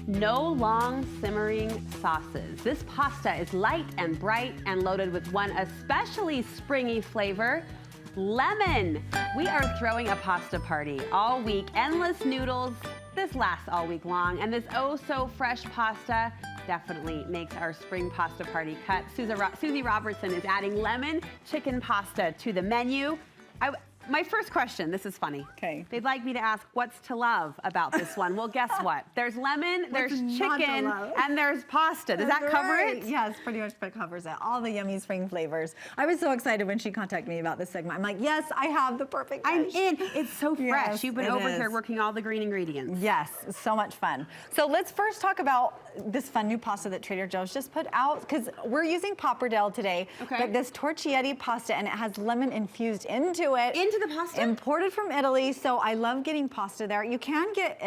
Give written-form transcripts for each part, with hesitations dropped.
No long simmering sauces. This pasta is light and bright and loaded with one especially springy flavor, lemon. We are throwing a pasta party all week. Endless noodles. This lasts all week long. And this oh so fresh pasta definitely makes our spring pasta party cut. Suzy Robertson is adding lemon chicken pasta to the menu. My first question, this is funny. Okay. They'd like me to ask what's to love about this one. Well, guess what? There's lemon, there's chicken, and there's pasta. Does that cover it? Yes, pretty much covers it. All the yummy spring flavors. I was so excited when she contacted me about this segment. I'm like, yes, I have the perfect dish. I'm in. It's so fresh. Yes, You've been over here working all the green ingredients. Yes, so much fun. So let's first talk about this fun new pasta that Trader Joe's just put out, because we're using pappardelle today. Okay. But this torchetti pasta, and it has lemon infused into it. Into the pasta? Imported from Italy, so I love getting pasta there. You can get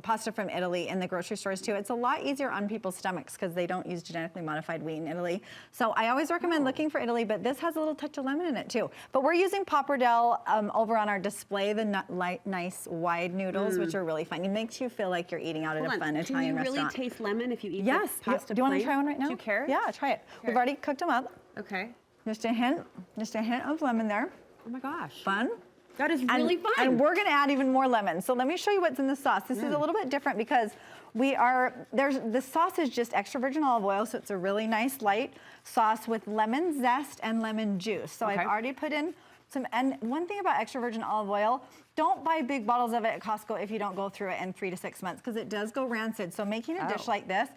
pasta from Italy in the grocery stores too. It's a lot easier on people's stomachs because they don't use genetically modified wheat in Italy. So I always recommend looking for Italy, but this has a little touch of lemon in it too. But we're using pappardelle over on our display, the nice wide noodles, which are really fun. It makes you feel like you're eating out at a fun Italian restaurant. Do you really taste lemon if you eat yes. this pasta? Do you want to try one right now? Do you care? Yeah, try it. Here. We've already cooked them up. Okay. Just a hint of lemon there. Oh my gosh. Fun. That is really fun. And we're gonna add even more lemon. So let me show you what's in the sauce. This is a little bit different because the sauce is just extra virgin olive oil, so it's a really nice light sauce with lemon zest and lemon juice. So I've already put in some, and one thing about extra virgin olive oil, don't buy big bottles of it at Costco if you don't go through it in 3 to 6 months, because it does go rancid. So making a dish like this,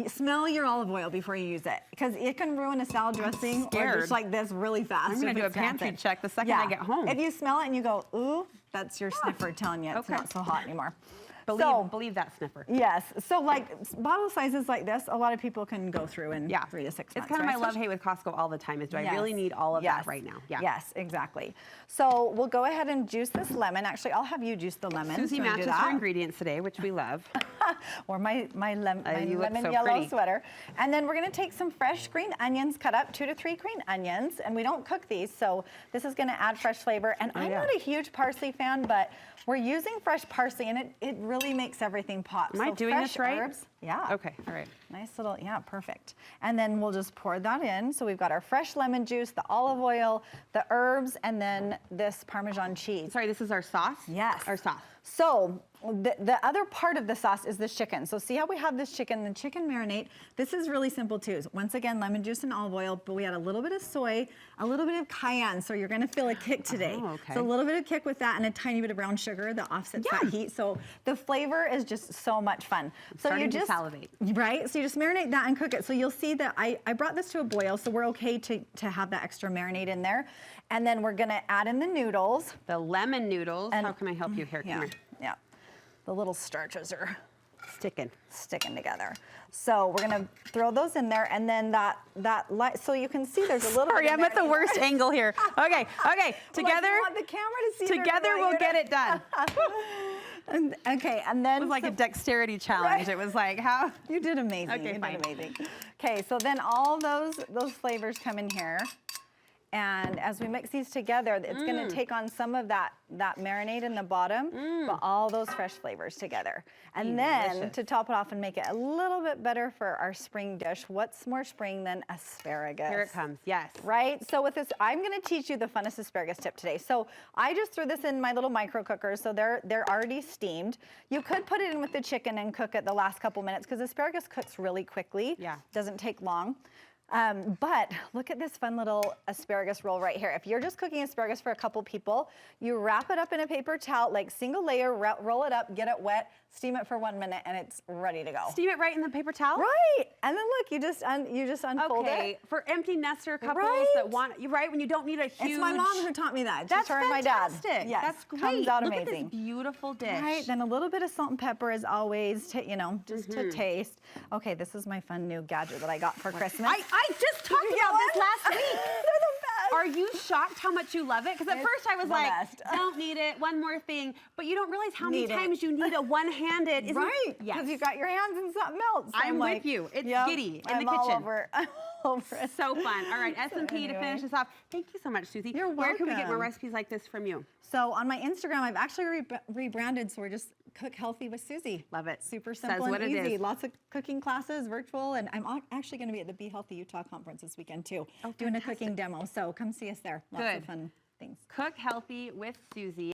smell your olive oil before you use it, because it can ruin a salad dressing or dish like this really fast. I'm going to do a pantry check the second I get home. If you smell it and you go, ooh, that's your sniffer telling you it's not so hot anymore. Believe that sniffer. Yes. So like bottle sizes like this, a lot of people can go through in 3 to 6 months. It's kind of my love-hate with Costco all the time is, do I really need all of that right now? Yeah. Yes, exactly. So we'll go ahead and juice this lemon. Actually, I'll have you juice the lemon. Suzy matches her ingredients today, which we love. Or my lemon so yellow pretty. sweater. And then we're gonna take some fresh green onions, cut up 2 to 3 green onions, and we don't cook these, so this is gonna add fresh flavor. And I'm not a huge parsley fan, but we're using fresh parsley, and it really makes everything pop. Am I doing this right? Herbs, yeah. Okay, all right. Nice little, perfect. And then we'll just pour that in. So we've got our fresh lemon juice, the olive oil, the herbs, and then this Parmesan cheese. Sorry, this is our sauce? Yes. Our sauce. So the other part of the sauce is this chicken. So see how we have this chicken, the chicken marinade. This is really simple too. Once again, lemon juice and olive oil, but we add a little bit of soy, a little bit of cayenne. So you're gonna feel a kick today. Oh, okay. So a little bit of kick with that and a tiny bit of brown sugar that offsets that heat. So the flavor is just so much fun. So you just salivate. Right, so you just marinate that and cook it. So you'll see that I brought this to a boil, so we're okay to have that extra marinade in there. And then we're gonna add in the noodles. The lemon noodles. How can I help you here? Come here. Yeah, the little starches are sticking together. So we're gonna throw those in there, and then that light. So you can see there's a little. Sorry, I'm at the worst angle here. Okay. Together. I want the camera to see. Together we'll get it done. Okay, and then it was like a dexterity challenge. Right. It was like how you did amazing. Okay, you did amazing. Okay, so then all those flavors come in here. And as we mix these together, it's gonna take on some of that marinade in the bottom, but all those fresh flavors together. And then to top it off and make it a little bit better for our spring dish, what's more spring than asparagus? Here it comes, yes. Right, so with this, I'm gonna teach you the funnest asparagus tip today. So I just threw this in my little micro cooker, so they're already steamed. You could put it in with the chicken and cook it the last couple minutes, because asparagus cooks really quickly. Yeah. Doesn't take long. But look at this fun little asparagus roll right here. If you're just cooking asparagus for a couple people, you wrap it up in a paper towel, like single layer, roll it up, get it wet, steam it for 1 minute, and it's ready to go. Steam it right in the paper towel? Right, and then look, you just unfold it. For empty nester couples that want, when you don't need a huge. It's my mom who taught me that. That's her and my dad. fantastic. Yes, that's great. Comes out Look amazing. At this beautiful dish. Right, then a little bit of salt and pepper as always, to taste. Okay, this is my fun new gadget that I got for Christmas. I just talked about this last week. They're the best. Are you shocked how much you love it? Because at first I was like, don't need it, one more thing. But you don't realize how many times you need a one-handed. Right, because you got your hands and something else. So I'm with you. It's giddy in the kitchen. All over. over it. So fun. All right, S&P to finish us off. Thank you so much, Suzy. You're Where can we get more welcome. recipes like this from you? So on my Instagram, I've actually rebranded, so we're just Cook Healthy with Suzy. Love it. Super Says simple what and it easy. is. Lots of cooking classes, virtual, and I'm actually going to be at the Be Healthy Utah conference this weekend too, Oh, doing a fantastic. cooking demo. So come see us there. Lots Good. of fun things. Cook Healthy with Suzy.